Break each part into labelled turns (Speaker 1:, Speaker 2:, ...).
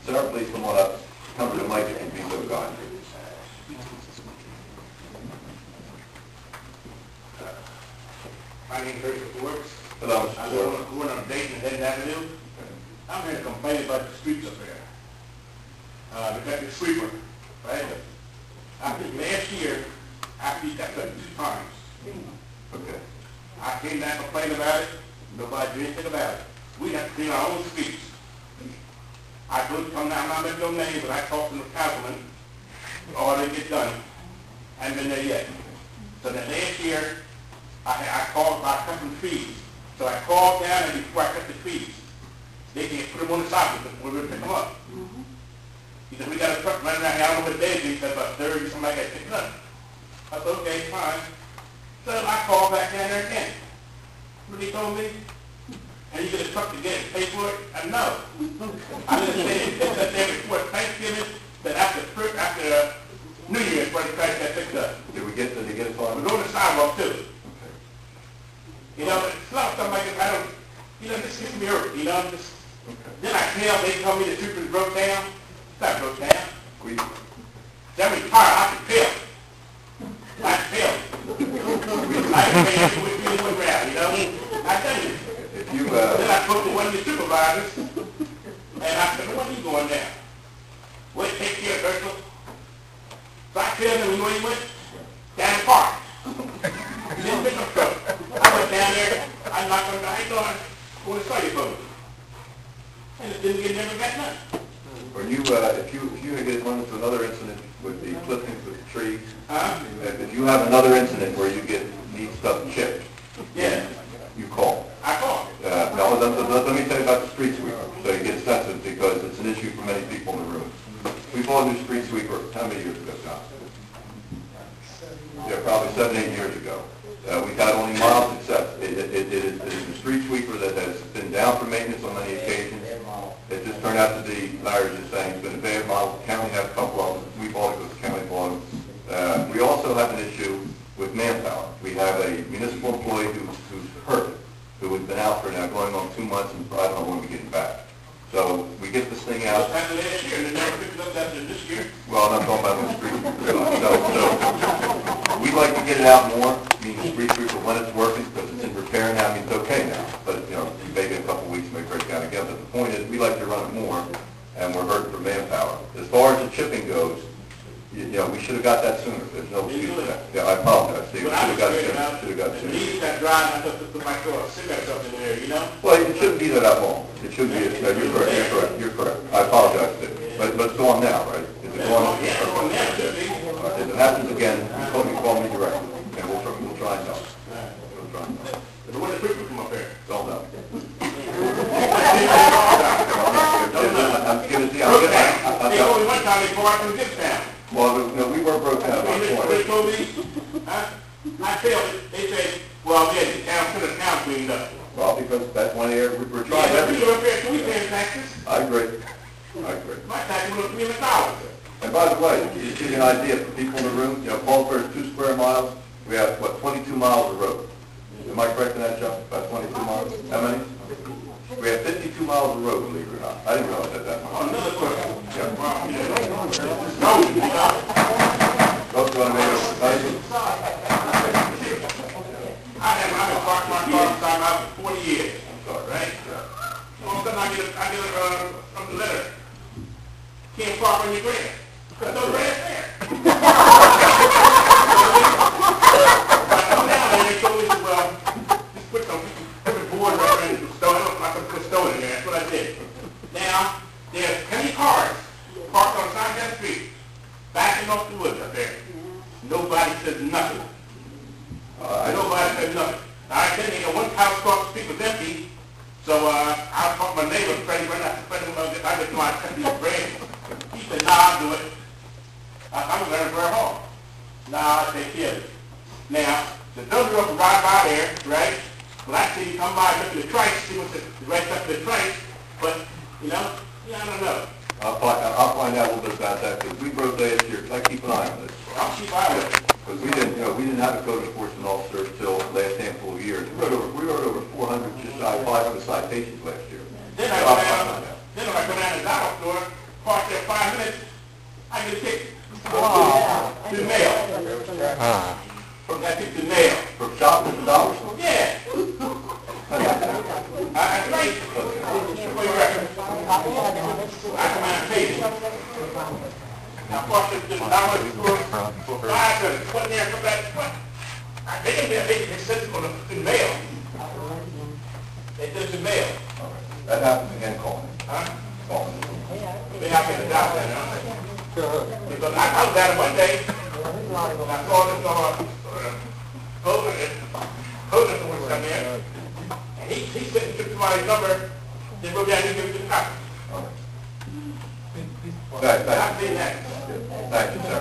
Speaker 1: Sir, please come on up. Come to the mic if you'd be so kind.
Speaker 2: My name is Richard Works.
Speaker 1: Hello,
Speaker 2: I'm
Speaker 1: Mr.
Speaker 2: going on Dayton and Head Avenue. I'm here to complain about the streets up there. They got the sweeper, right? I think last year, after he got cut 2 times.
Speaker 1: Okay.
Speaker 2: I came down and complained about it. Nobody did anything about it. We have to clean our own streets. I couldn't come down, I'm not making no names, but I talked to the councilman. All didn't get done. I haven't been there yet. So then last year, I called about cutting trees. So I called down and before I cut the trees, they can't put them on the sidewalk because we're going to pick them up. He said, we got a truck running around here, I don't know what day it is, he said about 30, somebody got picked up. I said, okay, fine. So I called back down there again. What he told me? And you get a truck to get it, pay for it? I know. I just said, it's that day before Thanksgiving, that after New Year's, where the trash got picked up.
Speaker 1: Did they get it on?
Speaker 2: We're on the sidewalk too.
Speaker 1: Okay.
Speaker 2: You know, it's not something like I don't, you know, this gets me hurt, you know, just,
Speaker 1: Okay.
Speaker 2: then I tell, they told me the troopers broke down. It's not broke down. Then we tired, I could feel. I could feel. I can feel with me one round, you know? I tell you.
Speaker 1: If you,
Speaker 2: Then I spoke to one of the supervisors, and I said, when are you going down? Well, take care of Herschel. So I tell him, you know where he went? Down the park. He didn't pick up truck. I went down there, I knocked on the door, I ain't going to saw you folks. And it didn't get never got none.
Speaker 1: or you, if you get run into another incident with the clippings of the trees, if you have another incident where you need stuff chipped,
Speaker 2: Yeah,
Speaker 1: you call.
Speaker 2: I called.
Speaker 1: Now, let me tell you about the street sweeper, so you get a sense of it, because it's an issue for many people in the room. We bought a new street sweeper, how many years ago, John? Yeah, probably 7, 8 years ago. We've had only mild success. It is a street sweeper that has been down for maintenance on many occasions. It just turned out to be, Larry was just saying, it's been a bad model. The county had a couple of them. We bought it because the county bought them. We also have an issue with manpower. We have a municipal employee who's hurt, who has been out for now going on 2 months, and I don't know when we're getting back. So we get this thing out.
Speaker 2: It happened last year, and they never picked it up after this year.
Speaker 1: Well, I'm not talking about the street sweeper. So we'd like to get it out more, meaning the street sweeper when it's working, because it's in repair now. I mean, it's okay now, but you know, maybe in a couple of weeks it may break down again. But the point is, we like to run it more, and we're hurting for manpower. As far as the chipping goes, you know, we should have got that sooner. There's no excuse for that. Yeah, I apologize, Steve. We should have got it sooner. Should have got it sooner.
Speaker 2: The leaves got dry, and I took to my car, cigarette something in there, you know?
Speaker 1: Well, it shouldn't be there that long. It should be. You're correct. I apologize, Steve. But it's gone now, right? Is it gone?
Speaker 2: Yeah, it's going now, should be.
Speaker 1: If it happens again, you call me directly, and we'll try and help. We'll try and help.
Speaker 2: But when the trooper come up here?
Speaker 1: Don't know.
Speaker 2: They told me one time they bought it from this town.
Speaker 1: Well, no, we weren't broke down.
Speaker 2: They told me, I failed it. They said, well, yeah, the town cleaned up.
Speaker 1: Well, because that's one area we're trying
Speaker 2: Yeah, we
Speaker 1: everything.
Speaker 2: go up there, so we pay taxes.
Speaker 1: I agree.
Speaker 2: My taxes were $300.
Speaker 1: And by the way, just to give you an idea for people in the room, you know, Paulsboro is 2 square miles. We have, 22 miles of road. Am I correct in that, Joe? About 22 miles? How many? We have 52 miles of road, believe it or not. I didn't realize that much.
Speaker 2: Oh, another question.
Speaker 1: Yeah.
Speaker 2: Wow, yeah. No, you know.
Speaker 1: Those want to make it.
Speaker 2: I've been parking my car beside my house for 40 years. Right? All of a sudden I get a letter. Can't park on your grass. There's no grass there. I come down there and they told me, well, just put a board right there and I could put a stone in there. That's what I did. Now, there's 20 cars parked on the side of that street, backing off the woods up there. Nobody says nothing. Nobody said nothing. Now, I tell you, one house across the street was empty, so I called my neighbor, Freddie, I just know I cut these bread. He said, nah, I'll do it. I'm going to learn very hard. Nah, I'll take care of it. Now, the dump truck will ride by there, right? Well, I see you come by, look at the trice, see what's the right up to the trice, but, you know, yeah, I don't know.
Speaker 1: I'll find out a little bit about that, because we broke last year, because I keep an eye on this.
Speaker 2: I'll keep eye on it.
Speaker 1: Because we didn't have a code enforcement officer until the last handful of years. We wrote over 400, just shy of 500 citations last year.
Speaker 2: Then I go down to the dollar store, park there 5 minutes, I get a ticket. To the mail. From that ticket to the mail.
Speaker 1: From shopping at the dollar store?
Speaker 2: Yeah. I like it. For your record. I come out and pay it. I parked at the dollar store for 5 minutes. Went there and come back. What? They didn't get it. Sent it to the mail. They did it to the mail.
Speaker 1: That happens again, Coleman.
Speaker 2: Huh?
Speaker 1: Coleman.
Speaker 2: They have to adopt that, huh? Because I was at it one day, and I saw this Hogan was come in, and he sent it to somebody's number, they wrote down and give it to the cop. I've seen that.
Speaker 1: Thank you, sir.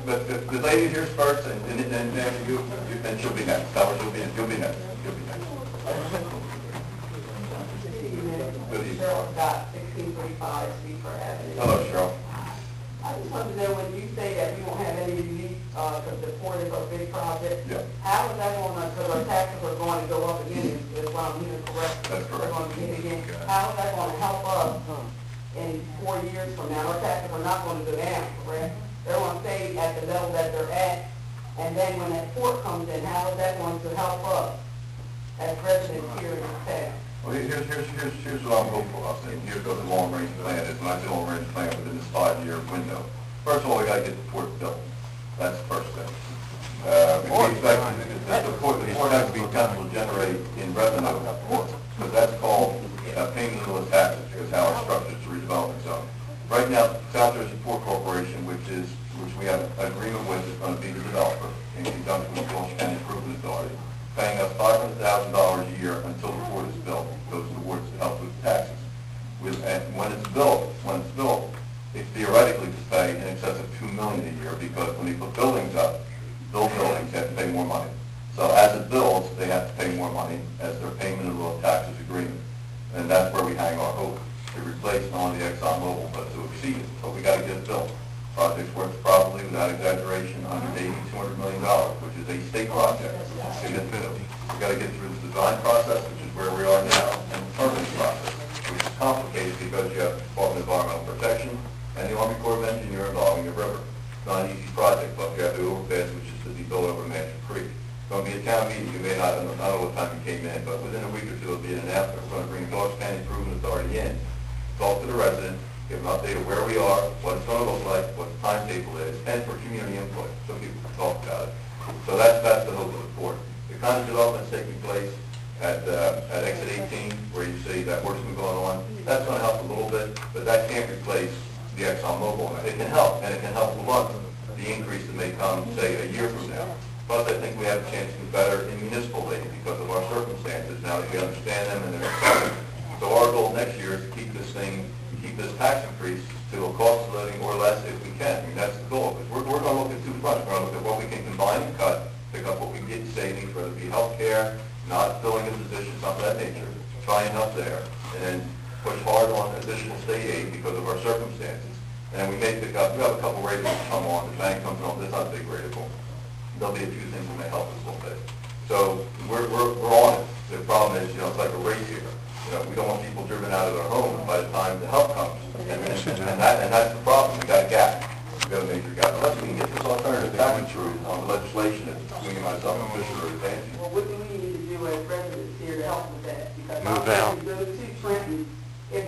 Speaker 1: But the lady here's first, and then you, and she'll be next. Tell her you'll be next. You'll be next. Good evening.
Speaker 3: Cheryl Scott, 1635 Speaker Avenue.
Speaker 1: Hello, Cheryl.
Speaker 3: I just want to know, when you say that we won't have any relief, because the port is a big project,
Speaker 1: Yeah.
Speaker 3: how is that going to, because our taxes are going to go up again, if I'm hearing correct?
Speaker 1: That's correct.
Speaker 3: They're going to get again. How is that going to help us in 4 years from now? Our taxes are not going to go down, correct? They're going to stay at the level that they're at, and then when that port comes in, how is that going to help us as residents here in the town?
Speaker 1: Well, here's what I'm hopeful of, and here's what the long-range plan is, and I say long-range plan within this 5-year window. First of all, we got to get the port built. That's the first thing. We expect the port has to be capable to generate in revenue, because that's called payment of the taxes, is how our structure is to redevelopment zone. Right now, South Jersey Port Corporation, which we have an agreement with, is going to be the developer in conjunction with the Walsh County Improvement Authority, paying us $500,000 a year until the port is built. Goes towards to help with taxes. And when it's built, it theoretically could pay in excess of $2 million a year, because when they put buildings up, build buildings have to pay more money. So as it builds, they have to pay more money as their payment of the taxes agreement. And that's where we hang our hope to replace not only the ExxonMobil, but to exceed it. But we got to get it built. Project works probably, without exaggeration, $180, $200 million, which is a state project to get built. We got to get through the design process, which is where we are now, and the permitting process, which is complicated because you have the Department of Environmental Protection and the Army Corps of Engineers involving the river. It's not an easy project, but you have the overpass, which is to be built over Mansion Creek. It's going to be a town meeting. You may not, I don't know what time you came in, but within a week or two it'll be in an after. We're going to bring the Walsh County Improvement Authority in, talk to the residents, give them an update of where we are, what it's going to look like, what the timetable is, and for community input, so people can talk about it. So that's the hope of the port. The kind of development taking place at exit 18, where you see that work's been going on, that's going to help a little bit, but that can't replace the ExxonMobil. It can help, and it can help blunt the increase that may come, say, a year from now. Plus, I think we have a chance to do better in municipal aid because of our circumstances now that we understand them and they're covered. So our goal next year is to keep this tax increase to a cost of living or less if we can. I mean, that's the goal. Because we're going to look at two fronts. We're going to look at what we can combine and cut, pick up what we get in savings, whether it be health care, not filling a position, something of that nature, try and help there, and then push hard on additional state aid because of our circumstances. And we may pick up, we have a couple radios come on, the bank comes on, that's not a big radio. There'll be a few things that may help us a little bit. So we're on it. The problem is, it's like a race here. We don't want people driven out of their homes by the time the help comes. And that's the problem. We got a gap. We got a major gap. Unless we can get this alternative tax through on the legislation that's between myself and Fisher or advancing.
Speaker 3: Well, what do we need to do as residents here to help with that? Because
Speaker 4: move out.
Speaker 3: Those two Trenton, if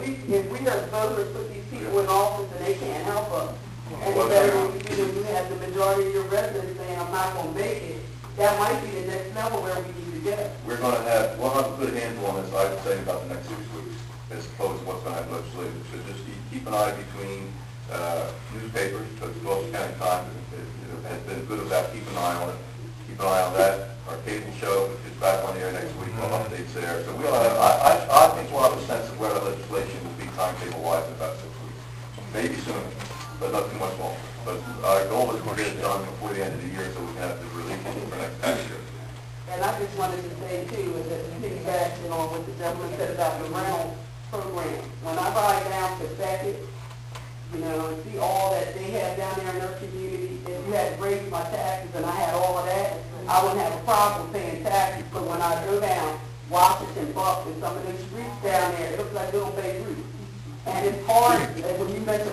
Speaker 3: we as voters put these people in office and they can't help us, and you have the majority of your residents saying, I'm not going to make it, that might be the next level where we need to get.
Speaker 1: We'll have to put a handle on this, I would say, about the next 6 weeks, as opposed to what's going to happen legislatively. So just keep an eye between newspapers, because the Walsh County Times has been good about keeping an eye on it. Keep an eye on that. Our cable show, which is back on the air next week, we'll updates there. So I think we'll have a sense of where the legislation will be timetable-wise in about 6 weeks. Maybe sooner, but not too much longer. But our goal is to get it done before the end of the year so we can have the relief for next tax year.
Speaker 3: And I just wanted to say, too, is that piggybacking on what the gentleman said about the rental program. When I ride down to Beckett, and see all that they have down there in their community, if you had to raise my taxes and I had all of that, I wouldn't have a problem paying taxes. But when I go down Washington, Buck, and some of those streets down there, it looks like little Beirut. And it's hard, when you mention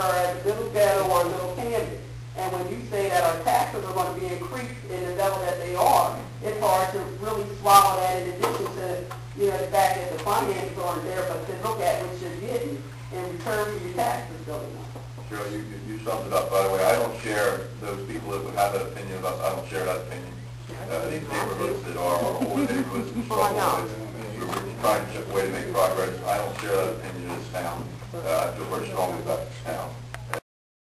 Speaker 3: as a little ghetto or a little canvas. And when you say that our taxes are going to be increased in the level that they are, it's hard to really swallow that in addition to, the fact that the finances aren't there, but to look at what you're getting in return for your taxes going up.
Speaker 1: Cheryl, you summed it up, by the way. I don't share those people that would have that opinion about, I don't share that opinion. These neighborhoods that are older neighborhoods and struggle with, we're trying to chip away to make progress. I don't share that opinion in this town. I feel very strongly about this town.